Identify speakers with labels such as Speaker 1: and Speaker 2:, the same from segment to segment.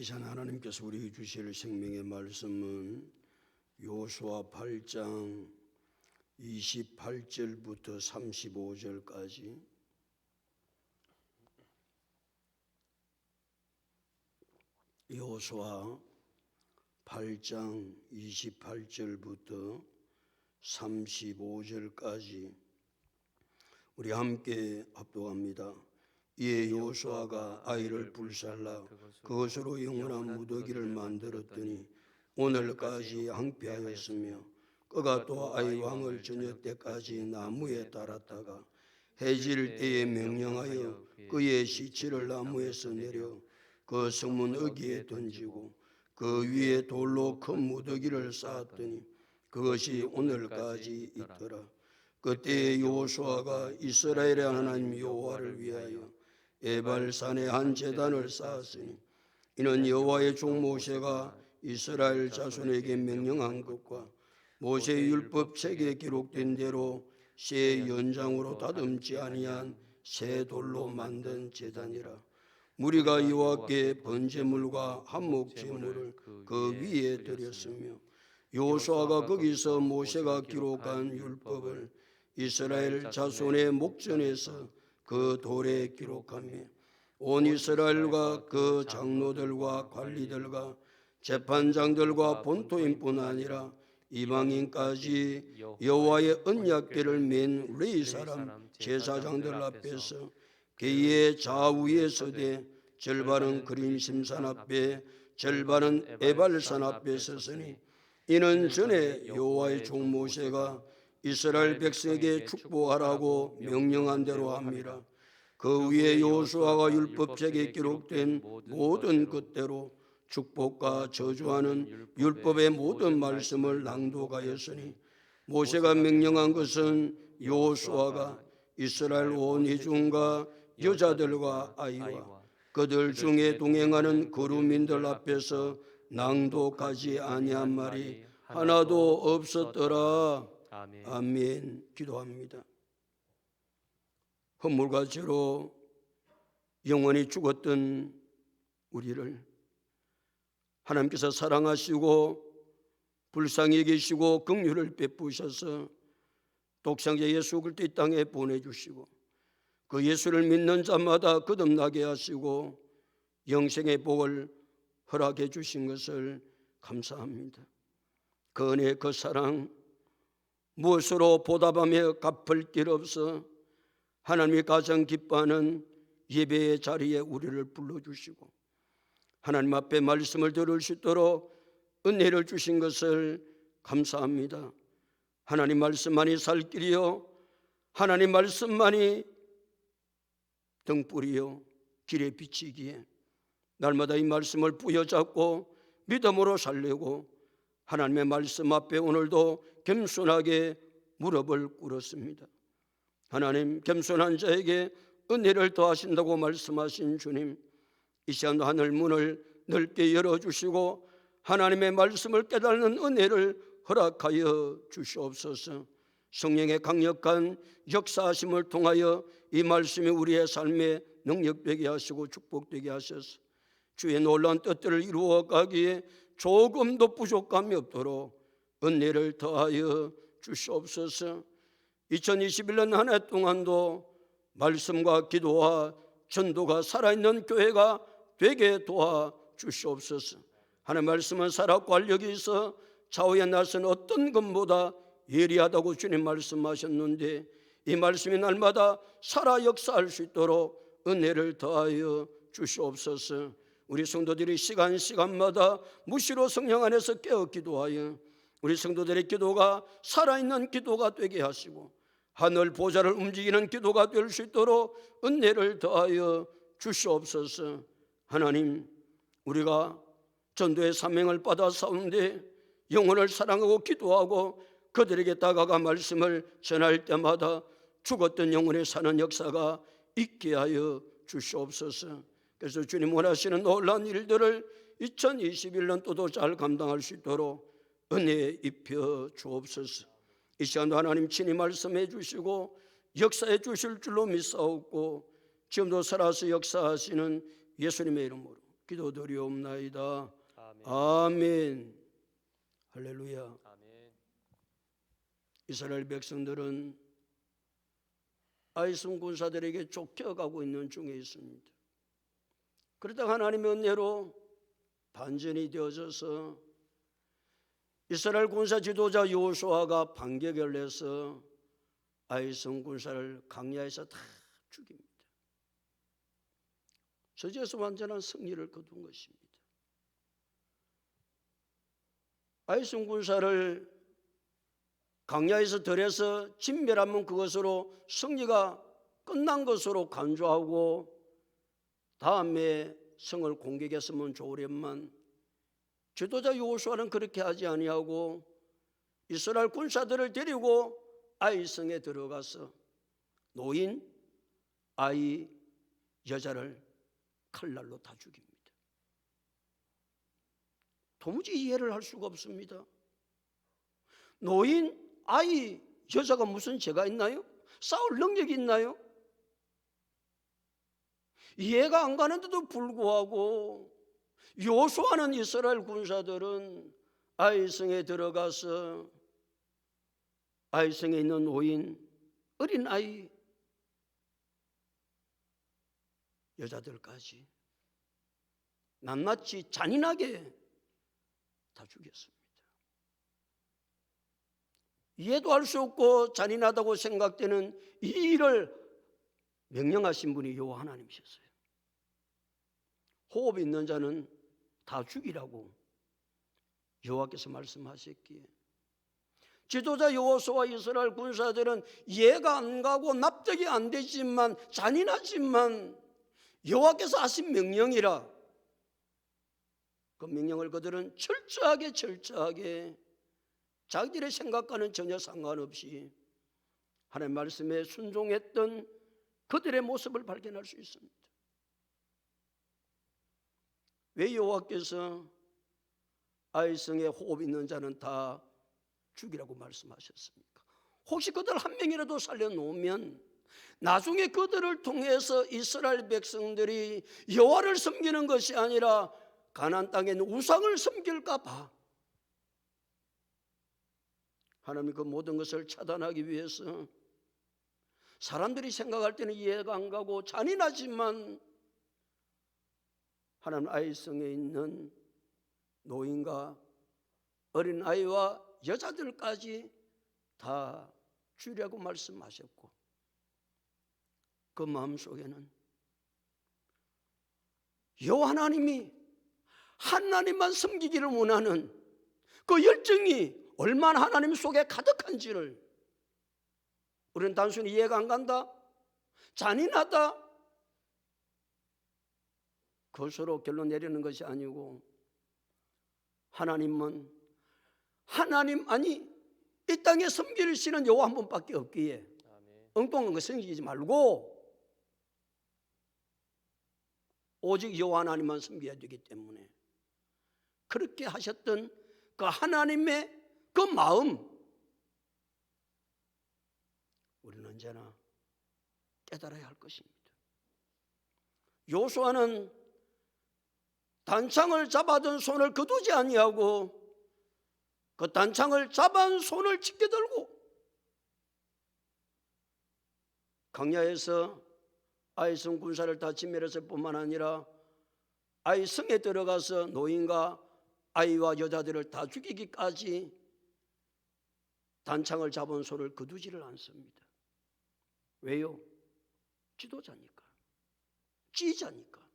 Speaker 1: 시간 하나님께서 우리에게 주실 생명의 말씀은 여호수아 8장 28절부터 35절까지 여호수아 8장 28절부터 35절까지 우리 함께 합독합니다. 이에 여호수아가 아이를 불살라 그것으로 영원한 무더기를 만들었더니 오늘까지 항폐하였으며 그가 또 아이 왕을 저녁 때까지 나무에 달았다가 해질 때에 명령하여 그의 시체를 나무에서 내려 그 성문 어귀에 던지고 그 위에 돌로 큰 무더기를 쌓았더니 그것이 오늘까지 있더라. 그때 여호수아가 이스라엘의 하나님 여호와를 위하여 에발산에 한 제단을 쌓았으니 이는 여호와의 종 모세가 이스라엘 자손에게 명령한 것과 모세의 율법책에 기록된 대로 새 연장으로 다듬지 아니한 새 돌로 만든 제단이라. 무리가 여호와께 번제물과 한몫 제물을 그 위에 드렸으며 여호수아가 거기서 모세가 기록한 율법을 이스라엘 자손의 목전에서 그 돌에 기록하며 온 이스라엘과 그 장로들과 관리들과 재판장들과 본토인뿐 아니라 이방인까지 여호와의 언약궤를 맨 레위 사람 제사장들 앞에서 그의 좌우에 서되 절반은 그림심산 앞에 절반은 에발산 앞에 섰으니 이는 전에 여호와의 종 모세가 이스라엘 백성에게 축복하라고 명령한 대로 함이라. 그 위에 여호수아가 율법책에 기록된 모든 것대로 축복과 저주하는 율법의 모든 말씀을 낭독하였으니 모세가 명령한 것은 여호수아가 이스라엘 온 회중과 여자들과 아이와 그들 중에 동행하는 거류민들 앞에서 낭독하지 아니한 말이 하나도 없었더라. 아멘. 기도합니다. 허물과 죄로 영원히 죽었던 우리를 하나님께서 사랑하시고 불쌍히 여기시고 긍휼을 베푸셔서 독생자 예수 그리스도 이 땅에 보내주시고 그 예수를 믿는 자마다 거듭나게 하시고 영생의 복을 허락해 주신 것을 감사합니다. 그 은혜 그 사랑 무엇으로 보답하며 갚을 길 없어 하나님이 가장 기뻐하는 예배의 자리에 우리를 불러주시고 하나님 앞에 말씀을 들을 수 있도록 은혜를 주신 것을 감사합니다. 하나님 말씀만이 살 길이요 하나님 말씀만이 등불이요 길에 비치기에 날마다 이 말씀을 부여잡고 믿음으로 살려고 하나님의 말씀 앞에 오늘도 겸손하게 무릎을 꿇었습니다. 하나님 겸손한 자에게 은혜를 더하신다고 말씀하신 주님, 이 시간 하늘 문을 넓게 열어주시고 하나님의 말씀을 깨닫는 은혜를 허락하여 주시옵소서. 성령의 강력한 역사하심을 통하여 이 말씀이 우리의 삶에 능력되게 하시고 축복되게 하셔서 주의 놀라운 뜻들을 이루어 가기에 조금도 부족함이 없도록 은혜를 더하여 주시옵소서. 2021년 한 해 동안도 말씀과 기도와 전도가 살아있는 교회가 되게 도와주시옵소서. 하나님의 말씀은 살았고 활력이 있어 좌우에 나선 어떤 것보다 예리하다고 주님 말씀하셨는데 이 말씀이 날마다 살아 역사할 수 있도록 은혜를 더하여 주시옵소서. 우리 성도들이 시간마다 무시로 성령 안에서 깨어 기도하여 우리 성도들의 기도가 살아있는 기도가 되게 하시고 하늘 보좌를 움직이는 기도가 될 수 있도록 은혜를 더하여 주시옵소서. 하나님, 우리가 전도의 사명을 받아 싸우는데 영혼을 사랑하고 기도하고 그들에게 다가가 말씀을 전할 때마다 죽었던 영혼의 사는 역사가 있게 하여 주시옵소서. 그래서 주님 원하시는 놀라운 일들을 2021년도도 잘 감당할 수 있도록 은혜 입혀 주옵소서. 이 시간도 하나님 친히 말씀해 주시고 역사해 주실 줄로 믿사옵고 지금도 살아서 역사하시는 예수님의 이름으로 기도드리옵나이다.
Speaker 2: 아멘.
Speaker 1: 아멘. 할렐루야.
Speaker 2: 아멘.
Speaker 1: 이스라엘 백성들은 아이성 군사들에게 쫓겨가고 있는 중에 있습니다. 그러다가 하나님의 은혜로 반전이 되어져서 이스라엘 군사 지도자 여호수아가 반격을 해서 아이성 군사를 광야에서 다 죽입니다. 저지에서 완전한 승리를 거둔 것입니다. 아이성 군사를 광야에서 들여서 진멸하면 그것으로 승리가 끝난 것으로 간주하고 다음에 성을 공격했으면 좋으련만 지도자 여호수아는 그렇게 하지 아니하고 이스라엘 군사들을 데리고 아이성에 들어가서 노인, 아이, 여자를 칼날로 다 죽입니다. 도무지 이해를 할 수가 없습니다. 노인, 아이, 여자가 무슨 죄가 있나요? 싸울 능력이 있나요? 이해가 안 가는데도 불구하고 여호수아는 이스라엘 군사들은 아이성에 들어가서 아이성에 있는 노인, 어린 아이, 여자들까지 낱낱이 잔인하게 다 죽였습니다. 이해도 할 수 없고 잔인하다고 생각되는 이 일을 명령하신 분이 여호와 하나님이셨어요. 호흡 있는 자는 다 죽이라고 여호와께서 말씀하셨기에 지도자 여호수아와 이스라엘 군사들은 이해가 안 가고 납득이 안 되지만 잔인하지만 여호와께서 하신 명령이라 그 명령을 그들은 철저하게 자기들의 생각과는 전혀 상관없이 하나님의 말씀에 순종했던 그들의 모습을 발견할 수 있습니다. 왜 여호와께서 아이성에 호흡 있는 자는 다 죽이라고 말씀하셨습니까? 혹시 그들 한 명이라도 살려놓으면 나중에 그들을 통해서 이스라엘 백성들이 여호와를 섬기는 것이 아니라 가나안 땅에 있는 우상을 섬길까 봐 하나님이 그 모든 것을 차단하기 위해서 사람들이 생각할 때는 이해가 안 가고 잔인하지만 하나님 아이성에 있는 노인과 어린아이와 여자들까지 다 죽이라고 말씀하셨고 그 마음속에는 여호와 하나님이 하나님만 섬기기를 원하는 그 열정이 얼마나 하나님 속에 가득한지를 우리는 단순히 이해가 안 간다, 잔인하다 그것으로 결론 내리는 것이 아니고 하나님은 하나님 아니 이 땅에 섬기시는 여호와 한 분밖에 없기에 엉뚱한 거 섬기지 말고 오직 여호와 하나님만 섬겨야 되기 때문에 그렇게 하셨던 그 하나님의 그 마음 우리는 언제나 깨달아야 할 것입니다. 여호수아는 단창을 잡아둔 손을 거두지 아니하고 그 단창을 잡은 손을 짙게 들고 광야에서 아이성 군사를 다 진멸했을 뿐만 아니라 아이성에 들어가서 노인과 아이와 여자들을 다 죽이기까지 단창을 잡은 손을 거두지를 않습니다. 왜요? 지도자니까, 지휘자니까.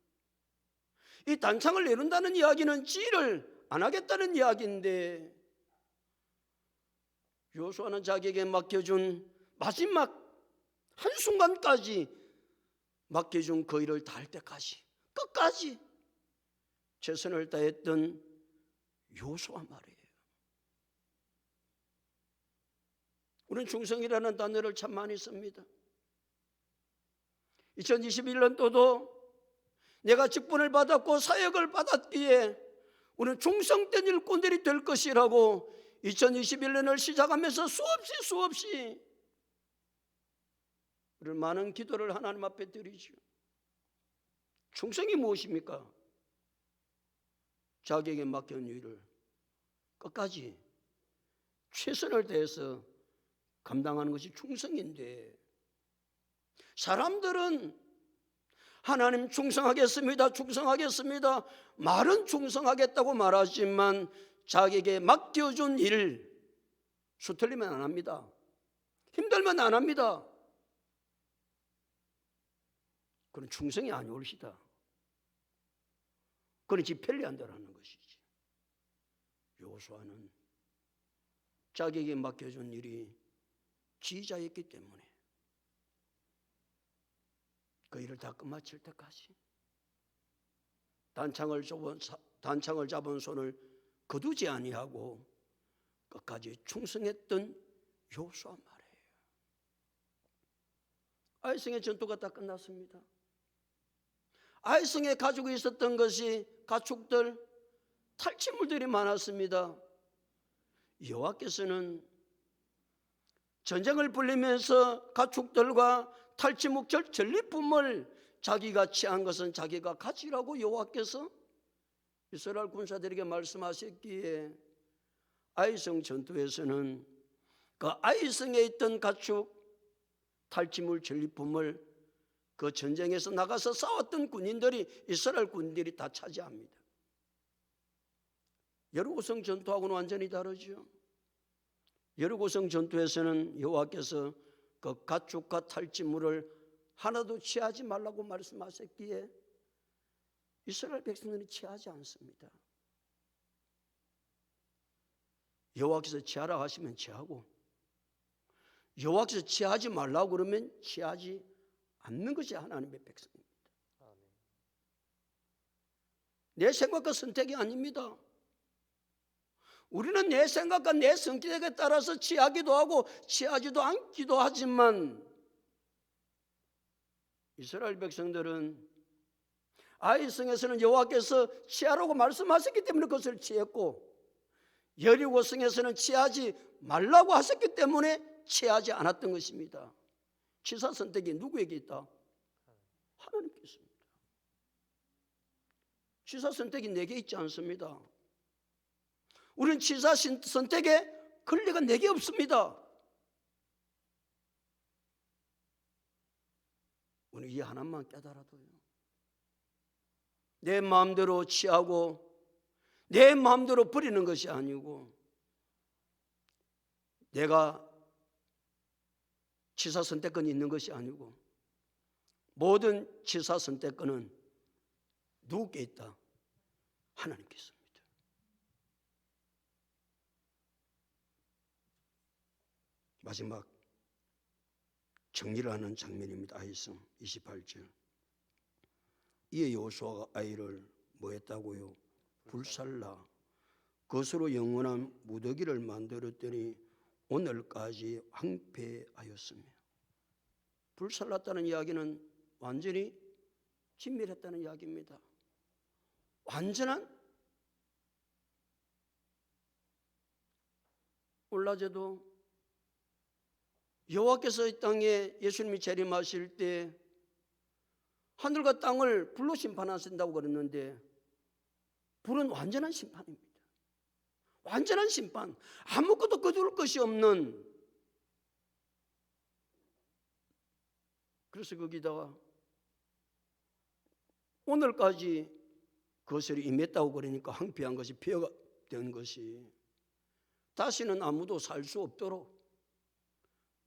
Speaker 1: 이 단창을 내린다는 이야기는 지휘를 안 하겠다는 이야기인데 여호수아는 자기에게 맡겨준 마지막 한순간까지 맡겨준 그 일을 다 할 때까지 끝까지 최선을 다했던 여호수아 말이에요. 우리는 충성이라는 단어를 참 많이 씁니다. 2021년도도 내가 직분을 받았고 사역을 받았기에 우리는 충성된 일꾼들이 될 것이라고 2021년을 시작하면서 수없이 우리는 많은 기도를 하나님 앞에 드리죠. 충성이 무엇입니까? 자기에게 맡겨진 일을 끝까지 최선을 다해서 감당하는 것이 충성인데, 사람들은 하나님 충성하겠습니다, 충성하겠습니다, 말은 충성하겠다고 말하지만 자기에게 맡겨준 일 수틀리면 안 합니다. 힘들면 안 합니다. 그건 충성이 아니올시다. 그건 지 편리 안 되라는 것이지. 여호수아는 자기에게 맡겨준 일이 지휘자였기 때문에 그 일을 다 끝마칠 때까지 단창을 잡은 손을 거두지 아니하고 끝까지 충성했던 여호수아 말이에요. 아이성의 전투가 다 끝났습니다. 아이성에 가지고 있었던 것이 가축들, 탈취물들이 많았습니다. 여호와께서는 전쟁을 벌리면서 가축들과 탈취목절 전리품을 자기가 취한 것은 자기가 가지라고 여호와께서 이스라엘 군사들에게 말씀하셨기에 아이성 전투에서는 그 아이성에 있던 가축, 탈취물, 전리품을 그 전쟁에서 나가서 싸웠던 군인들이, 이스라엘 군인들이 다 차지합니다. 여리고성 전투하고는 완전히 다르죠. 여리고성 전투에서는 여호와께서 그 가축과 탈취물을 하나도 취하지 말라고 말씀하셨기에 이스라엘 백성들이 취하지 않습니다. 여호와께서 취하라 하시면 취하고, 여호와께서 취하지 말라고 그러면 취하지 않는 것이 하나님의 백성입니다. 내 생각과 선택이 아닙니다. 우리는 내 생각과 내 성격에 따라서 취하기도 하고 취하지도 않기도 하지만, 이스라엘 백성들은 아이성에서는 여호와께서 취하라고 말씀하셨기 때문에 그것을 취했고, 여리고성에서는 취하지 말라고 하셨기 때문에 취하지 않았던 것입니다. 취사 선택이 누구에게 있다? 하나님께 있습니다. 취사 선택이 내게 있지 않습니다. 우리는 취사 선택에 권리가 내게 없습니다. 우리는 이 하나만 깨달아도요, 내 마음대로 취하고 내 마음대로 버리는 것이 아니고, 내가 취사 선택권이 있는 것이 아니고, 모든 취사 선택권은 누구께 있다? 하나님께 있습니다. 마지막 정리를 하는 장면입니다. 아이성 28절. 이에 여호수아가 아이를 뭐 했다고요? 불살라 그것으로 영원한 무더기를 만들었더니 오늘까지 황폐하였으며. 불살랐다는 이야기는 완전히 진멸했다는 이야기입니다. 완전한, 올라제도 여호와께서 이 땅에 예수님이 재림하실 때 하늘과 땅을 불로 심판하신다고 그랬는데, 불은 완전한 심판입니다. 완전한 심판, 아무것도 거둘 것이 없는. 그래서 거기다가 오늘까지 그것을 임했다고 그러니까 황폐한 것이, 폐허가 된 것이 다시는 아무도 살 수 없도록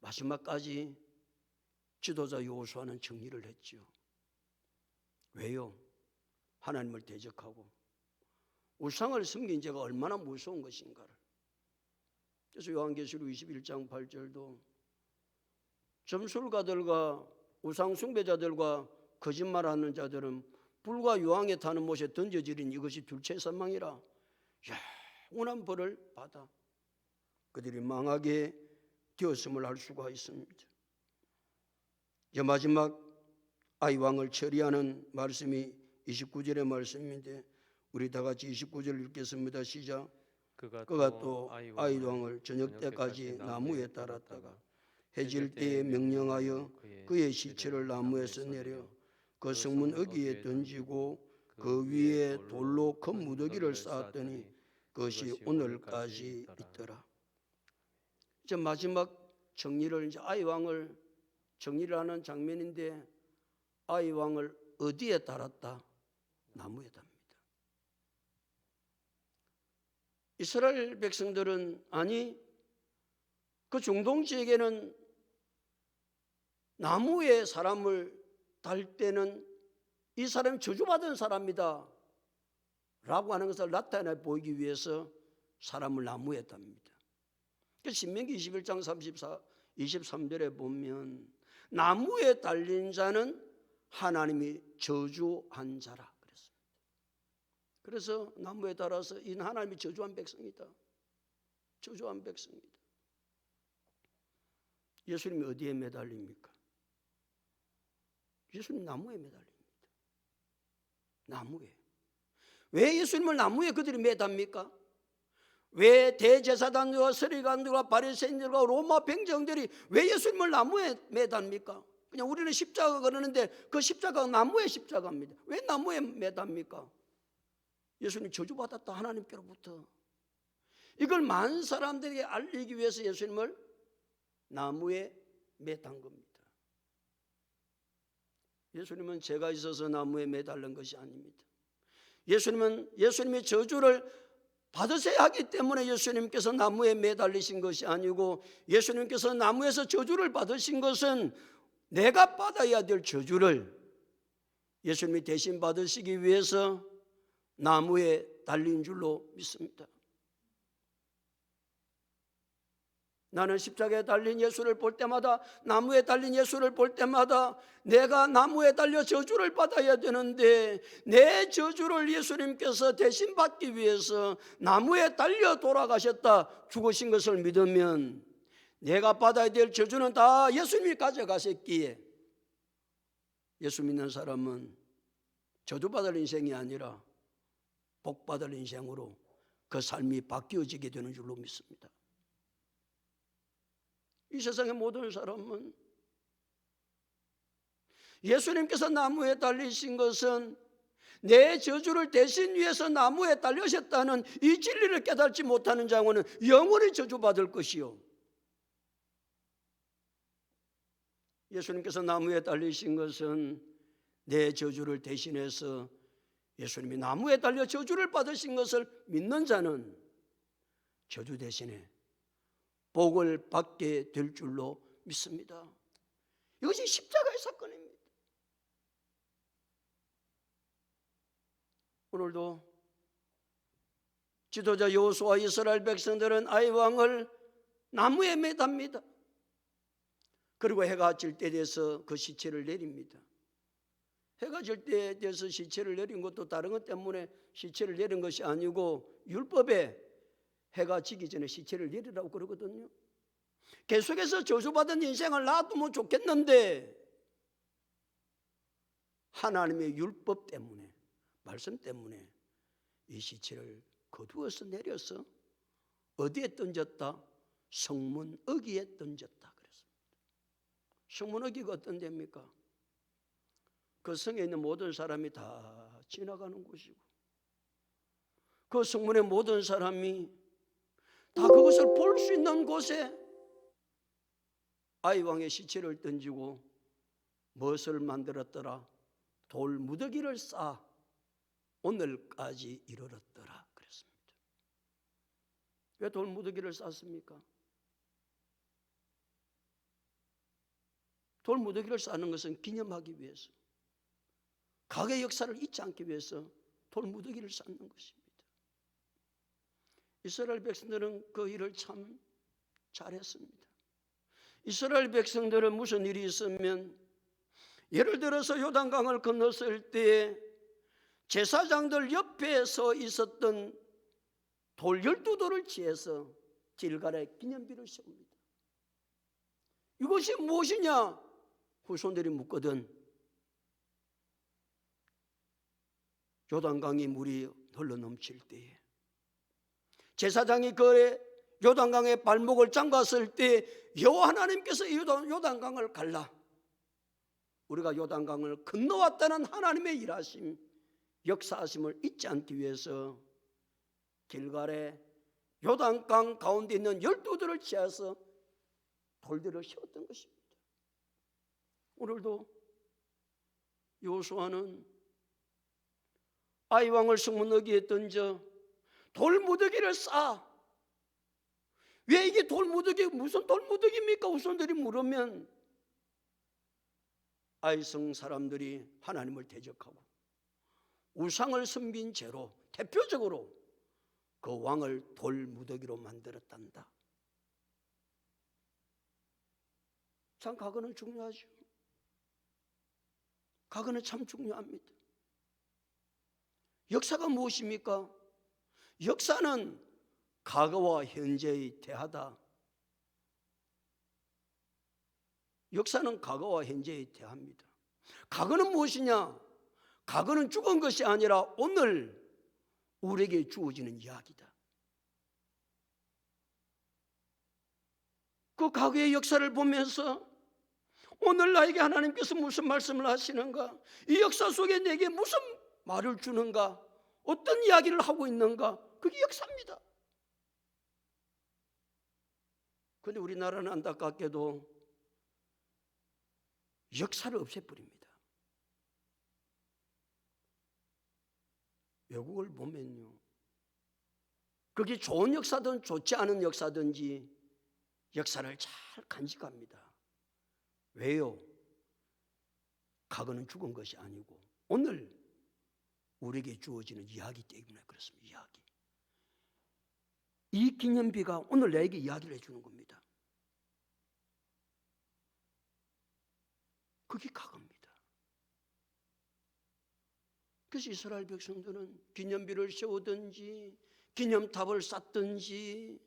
Speaker 1: 마지막까지 지도자 여호수아는 정리를 했죠. 왜요? 하나님을 대적하고 우상을 섬긴 죄가 얼마나 무서운 것인가를. 그래서 요한계시록 21장 8절도 점술가들과 우상 숭배자들과 거짓말하는 자들은 불과 유황에 타는 못에 던져지린 이것이 둘째 사망이라 영원한 벌을 받아 그들이 망하게 되었음을 알 수가 있습니다. 이제 마지막 아이왕을 처리하는 말씀이 29절의 말씀인데, 우리 다 같이 29절 읽겠습니다. 시작. 그가 또 아이왕을 저녁 때까지 나무에 달았다가 해질 때에 명령하여 그의 시체를 나무에서 내려 그 성문 어귀에 던지고 그 위에 돌로 큰 무더기를 쌓았더니 그것이 오늘까지 있더라. 이제 마지막 정리를, 이제 아이왕을 정리를 하는 장면인데, 아이왕을 어디에 달았다? 나무에 답니다. 이스라엘 백성들은, 아니 그 중동 지역에는 나무에 사람을 달 때는 이 사람이 저주받은 사람이다 라고 하는 것을 나타내 보이기 위해서 사람을 나무에 답니다. 신명기 21장 23절에 보면 나무에 달린 자는 하나님이 저주한 자라 그랬습니다. 그래서 나무에 달아서 이 하나님이 저주한 백성이다, 저주한 백성이다. 예수님이 어디에 매달립니까? 예수님 나무에 매달립니다. 나무에. 왜 예수님을 나무에 그들이 매답니까? 왜 대제사장들과 서리관들과 바리새인들과 로마 병정들이 왜 예수님을 나무에 매답니까? 그냥 우리는 십자가 그러는데 그 십자가가 나무의 십자가입니다. 왜 나무에 매답니까? 예수님 저주받았다, 하나님께로부터. 이걸 많은 사람들에게 알리기 위해서 예수님을 나무에 매단 겁니다. 예수님은 죄가 있어서 나무에 매달린 것이 아닙니다. 예수님이 저주를 받으셔야 하기 때문에 예수님께서 나무에 매달리신 것이 아니고, 예수님께서 나무에서 저주를 받으신 것은 내가 받아야 될 저주를 예수님이 대신 받으시기 위해서 나무에 달린 줄로 믿습니다. 나는 십자가에 달린 예수를 볼 때마다, 나무에 달린 예수를 볼 때마다 내가 나무에 달려 저주를 받아야 되는데, 내 저주를 예수님께서 대신 받기 위해서 나무에 달려 돌아가셨다, 죽으신 것을 믿으면 내가 받아야 될 저주는 다 예수님이 가져가셨기에, 예수 믿는 사람은 저주받을 인생이 아니라 복받을 인생으로 그 삶이 바뀌어지게 되는 줄로 믿습니다. 이 세상의 모든 사람은 예수님께서 나무에 달리신 것은 내 저주를 대신 위해서 나무에 달리셨다는 이 진리를 깨닫지 못하는 자고는 영원히 저주받을 것이요, 예수님께서 나무에 달리신 것은 내 저주를 대신해서 예수님이 나무에 달려 저주를 받으신 것을 믿는 자는 저주 대신에 복을 받게 될 줄로 믿습니다. 이것이 십자가의 사건입니다. 오늘도 지도자 여호수아와 이스라엘 백성들은 아이왕을 나무에 매답니다. 그리고 해가 질 때 돼서 그 시체를 내립니다. 해가 질 때 돼서 시체를 내린 것도 다른 것 때문에 시체를 내린 것이 아니고, 율법에 해가 지기 전에 시체를 내리라고 그러거든요. 계속해서 저주받은 인생을 놔두면 좋겠는데, 하나님의 율법 때문에, 말씀 때문에 이 시체를 거두어서 내려서 어디에 던졌다? 성문 어귀에 던졌다 그랬습니다. 성문 어귀가 어떤 데입니까? 그 성에 있는 모든 사람이 다 지나가는 곳이고, 그 성문의 모든 사람이 다 그것을 볼 수 있는 곳에 아이왕의 시체를 던지고 무엇을 만들었더라? 돌 무더기를 쌓아 오늘까지 이르렀더라 그랬습니다. 왜 돌 무더기를 쌓습니까? 돌 무더기를 쌓는 것은 기념하기 위해서, 과거의 역사를 잊지 않기 위해서 돌 무더기를 쌓는 것입니다. 이스라엘 백성들은 그 일을 참 잘했습니다. 이스라엘 백성들은 무슨 일이 있으면, 예를 들어서 요단강을 건넜을 때에 제사장들 옆에 서 있었던 돌 12돌을 취해서 길갈에 기념비를 세웁니다. 이것이 무엇이냐? 후손들이 묻거든. 요단강이 물이 흘러넘칠 때에 제사장이 그 요단강의 발목을 잠갔을 때 여호와 하나님께서 요단강을 갈라 우리가 요단강을 건너왔다는 하나님의 일하심, 역사하심을 잊지 않기 위해서 길갈에 요단강 가운데 있는 12돌을 취해서 돌들을 씌웠던 것입니다. 오늘도 여호수아는 아이 왕을 성문너기에 던져 돌무더기를 쌓아. 왜 이게 돌무더기, 무슨 돌무더기입니까? 후손들이 물으면 아이성 사람들이 하나님을 대적하고 우상을 섬긴 죄로 대표적으로 그 왕을 돌무더기로 만들었단다. 참 과거는 중요하죠. 과거는 참 중요합니다. 역사가 무엇입니까? 역사는 과거와 현재의 대하다. 역사는 과거와 현재의 대합니다. 과거는 무엇이냐? 과거는 죽은 것이 아니라 오늘 우리에게 주어지는 이야기다. 그 과거의 역사를 보면서 오늘 나에게 하나님께서 무슨 말씀을 하시는가? 이 역사 속에 내게 무슨 말을 주는가? 어떤 이야기를 하고 있는가? 그게 역사입니다. 그런데 우리나라는 안타깝게도 역사를 없애버립니다. 외국을 보면요, 그게 좋은 역사든 좋지 않은 역사든지 역사를 잘 간직합니다. 왜요? 과거는 죽은 것이 아니고 오늘 우리에게 주어지는 이야기 때문에 그렇습니다. 이야기. 이 기념비가 오늘 나에게 이야기를 해주는 겁니다. 그게 과거입니다. 그래서 이스라엘 백성들은 기념비를 세우든지 기념탑을 쌓든지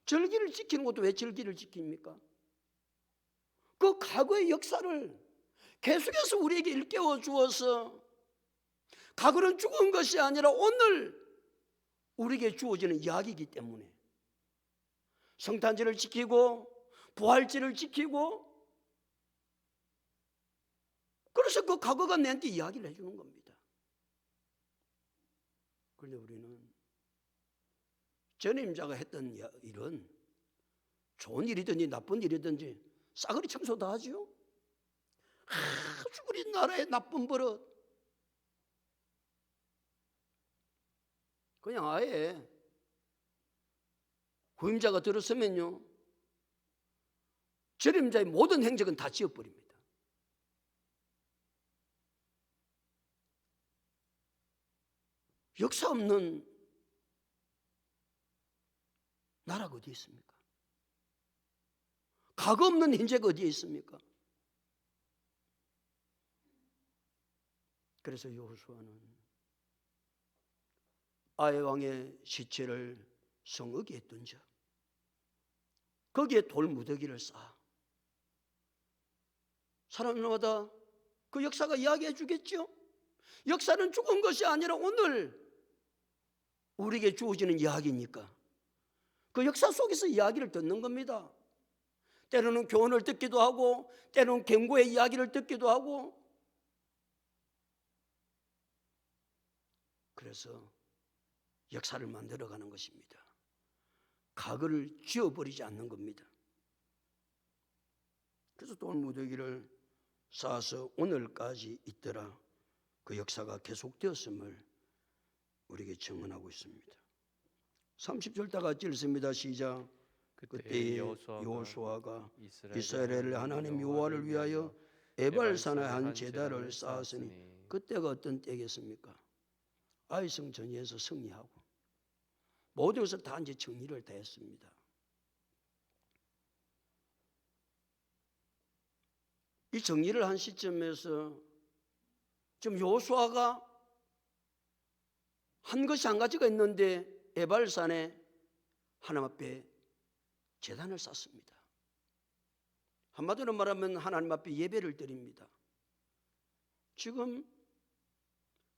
Speaker 1: 절기를 지키는 것도 왜 절기를 지킵니까? 그 과거의 역사를 계속해서 우리에게 일깨워 주어서 과거는 죽은 것이 아니라 오늘 우리에게 주어지는 이야기이기 때문에 성탄절을 지키고 부활절을 지키고 그래서 그 과거가 내한테 이야기를 해주는 겁니다. 그런데 우리는 전임자가 했던 일은 좋은 일이든지 나쁜 일이든지 싸그리 청소 다 하죠. 아주 우리나라의 나쁜 버릇 그냥 아예 후임자가 들었으면요 전임자의 모든 행적은 다 지워버립니다. 역사 없는 나라가 어디에 있습니까? 과거 없는 현재가 어디에 있습니까? 그래서 여호수아는 아이 왕의 시체를 성읍에 던져 거기에 돌무더기를 쌓아 사람마다 그 역사가 이야기해 주겠죠. 역사는 죽은 것이 아니라 오늘 우리에게 주어지는 이야기니까 그 역사 속에서 이야기를 듣는 겁니다. 때로는 교훈을 듣기도 하고 때로는 경고의 이야기를 듣기도 하고 그래서 역사를 만들어가는 것입니다. 과거를 지워버리지 않는 겁니다. 그래서 돌무더기를 쌓아서 오늘까지 있더라. 그 역사가 계속되었음을 우리에게 증언하고 있습니다. 30절 다 같이 읽습니다. 시작. 그때 여호수아가 이스라엘의 하나님 여호와를 위하여 에발산에 한 제단을 쌓았으니 그때가 어떤 때겠습니까? 아이성 전야에서 승리하고 모든 것을 다 이제 정리를 다 했습니다. 이 정리를 한 시점에서 지금 여호수아가 한 것이 한 가지가 있는데 에발산에 하나님 앞에 제단을 쌓습니다. 한마디로 말하면 하나님 앞에 예배를 드립니다. 지금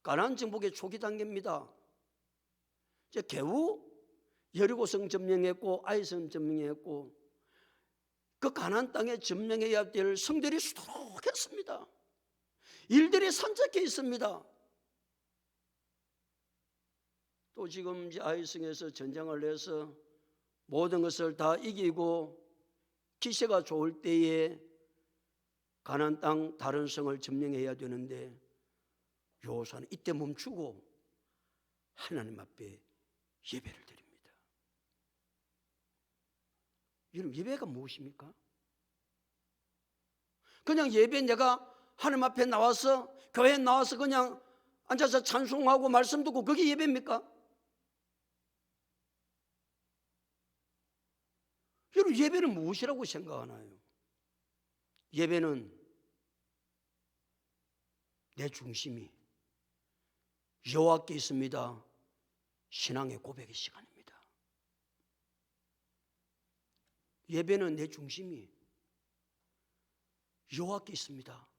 Speaker 1: 가나안 정복의 초기 단계입니다. 이제 겨우 여리고성 점령했고 아이성 점령했고 그 가나안 땅에 점령해야 될 성들이 수두룩했습니다. 일들이 산적해 있습니다. 또 지금 이제 아이성에서 전쟁을 해서 모든 것을 다 이기고 기세가 좋을 때에 가나안 땅 다른 성을 점령해야 되는데 여호수아는 이때 멈추고 하나님 앞에 예배를 드립니다. 여러분, 예배가 무엇입니까? 그냥 예배, 내가 하나님 앞에 나와서 교회에 나와서 그냥 앉아서 찬송하고 말씀 듣고 그게 예배입니까? 여러분, 예배는 무엇이라고 생각하나요? 예배는 내 중심이 여호와께 있습니다. 신앙의 고백의 시간입니다. 예배는 내 중심이 여호와께 있습니다.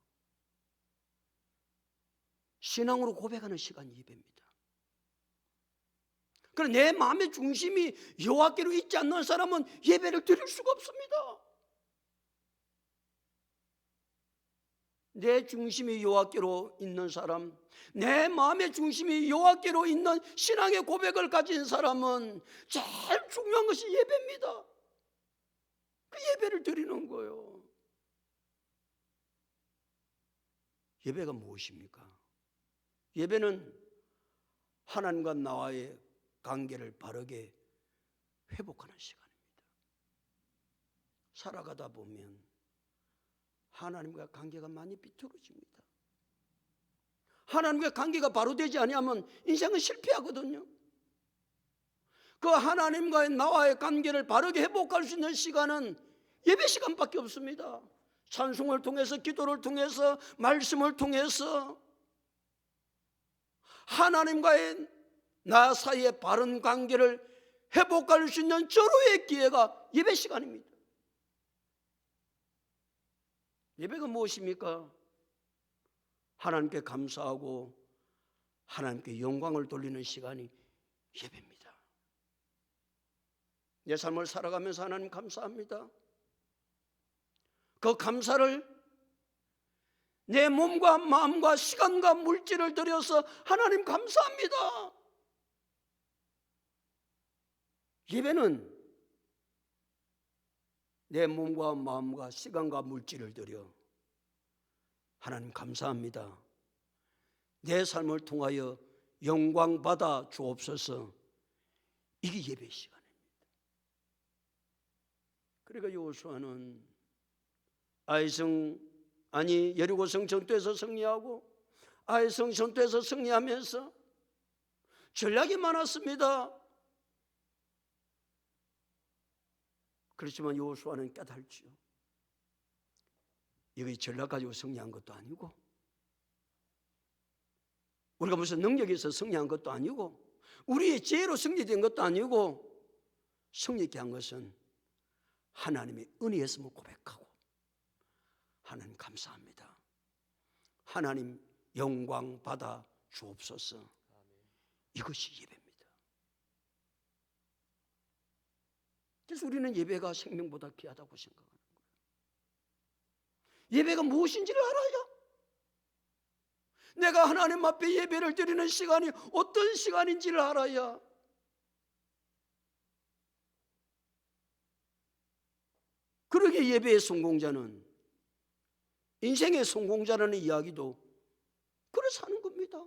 Speaker 1: 신앙으로 고백하는 시간이 예배입니다. 그러나 내 마음의 중심이 여호와께로 있지 않는 사람은 예배를 드릴 수가 없습니다. 내 중심이 여호와께로 있는 사람, 내 마음의 중심이 여호와께로 있는 신앙의 고백을 가진 사람은 제일 중요한 것이 예배입니다. 그 예배를 드리는 거예요. 예배가 무엇입니까? 예배는 하나님과 나와의 관계를 바르게 회복하는 시간입니다. 살아가다 보면 하나님과 관계가 많이 비틀어집니다. 하나님과 관계가 바로 되지 아니하면 인생은 실패하거든요. 그 하나님과의 나와의 관계를 바르게 회복할 수 있는 시간은 예배 시간밖에 없습니다. 찬송을 통해서, 기도를 통해서, 말씀을 통해서 하나님과의 나 사이의 바른 관계를 회복할 수 있는 절호의 기회가 예배 시간입니다. 예배가 무엇입니까? 하나님께 감사하고 하나님께 영광을 돌리는 시간이 예배입니다. 내 삶을 살아가면서 하나님 감사합니다. 그 감사를 내 몸과 마음과 시간과 물질을 들여서 하나님 감사합니다. 예배는 내 몸과 마음과 시간과 물질을 들여 하나님 감사합니다. 내 삶을 통하여 영광 받아 주옵소서. 이게 예배 시간입니다. 그러니까 여호수아는 여리고성 전투에서 승리하고 아이성 전투에서 승리하면서 전략이 많았습니다. 그렇지만 여호수아는 깨달지요. 이거 전략 가지고 승리한 것도 아니고, 우리가 무슨 능력이 있어 승리한 것도 아니고, 우리의 지혜로 승리된 것도 아니고, 승리케 한 것은 하나님의 은혜였음을 고백하고 하나님 감사합니다. 하나님 영광 받아 주옵소서. 이것이 예배입니다. 그래서 우리는 예배가 생명보다 귀하다고 생각하는 거예요. 예배가 무엇인지를 알아야, 내가 하나님 앞에 예배를 드리는 시간이 어떤 시간인지를 알아야 그러게 예배의 성공자는, 인생의 성공자라는 이야기도 그래서 하는 겁니다.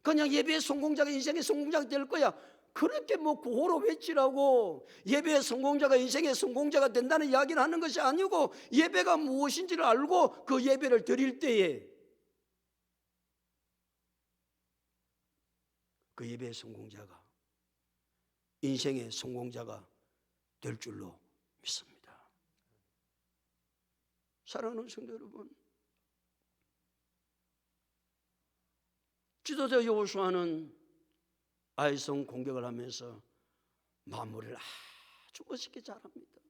Speaker 1: 그냥 예배의 성공자가 인생의 성공자가 될 거야, 그렇게 구호로 외치라고 예배의 성공자가 인생의 성공자가 된다는 이야기를 하는 것이 아니고, 예배가 무엇인지를 알고 그 예배를 드릴 때에 그 예배의 성공자가 인생의 성공자가 될 줄로 믿습니다. 사랑하는 성도 여러분, 지도자 여호수아는 아이성 공격을 하면서 마무리를 아주 멋있게 잘합니다.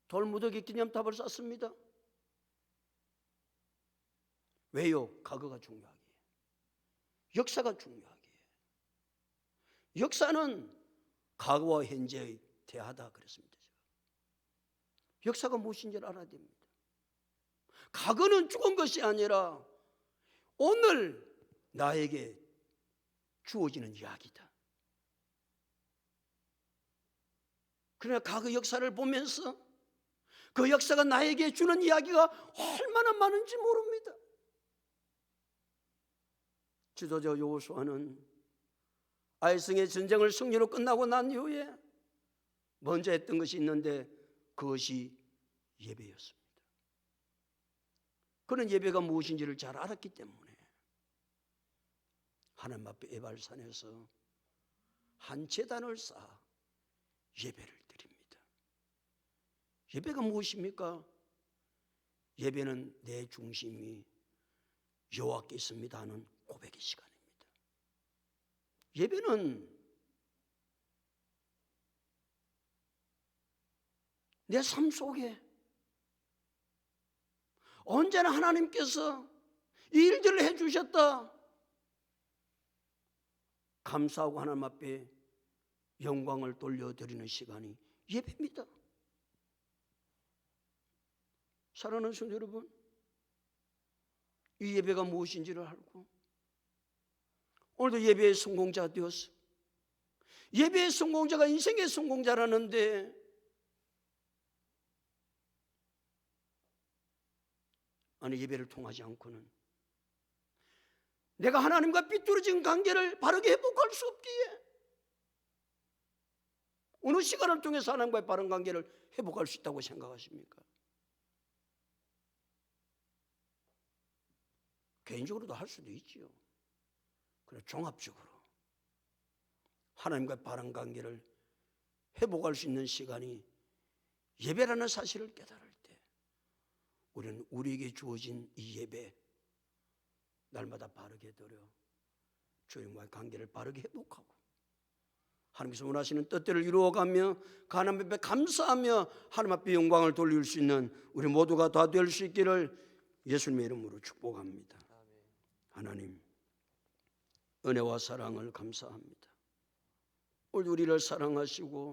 Speaker 1: 돌무더기 기념탑을 쌓습니다. 왜요? 과거가 중요하기에, 역사가 중요하기에. 역사는 과거와 현재의 대하다 그랬습니다. 역사가 무엇인지를 알아야 됩니다. 과거는 죽은 것이 아니라 오늘 나에게 주어지는 이야기다. 그러나 과거 역사를 보면서 그 역사가 나에게 주는 이야기가 얼마나 많은지 모릅니다. 지도자 여호수아는 아이성의 전쟁을 승리로 끝나고 난 이후에 먼저 했던 것이 있는데 그것이 예배였습니다. 그는 예배가 무엇인지를 잘 알았기 때문에 하나님 앞에 에발산에서 한 제단을 쌓아 예배를 드립니다. 예배가 무엇입니까? 예배는 내 중심이 여호와께 있습니다 하는 고백의 시간입니다. 예배는 내 삶 속에 언제나 하나님께서 이 일들을 해주셨다 감사하고 하나님 앞에 영광을 돌려드리는 시간이 예배입니다. 사랑하는 성도 여러분, 이 예배가 무엇인지를 알고 오늘도 예배의 성공자 되었어. 예배의 성공자가 인생의 성공자라는데 아니 예배를 통하지 않고는 내가 하나님과 삐뚤어진 관계를 바르게 회복할 수 없기에 어느 시간을 통해서 하나님과의 바른 관계를 회복할 수 있다고 생각하십니까? 개인적으로도 할 수도 있지요. 그러나 종합적으로 하나님과의 바른 관계를 회복할 수 있는 시간이 예배라는 사실을 깨달을 때 우리는 우리에게 주어진 이 예배 날마다 바르게 드려 주님과의 관계를 바르게 회복하고 하나님께서 원하시는 뜻대로 이루어가며 하나님 앞에 감사하며 하나님 앞에 영광을 돌릴 수 있는 우리 모두가 다 될 수 있기를 예수님의 이름으로 축복합니다. 하나님 은혜와 사랑을 감사합니다. 오늘 우리를 사랑하시고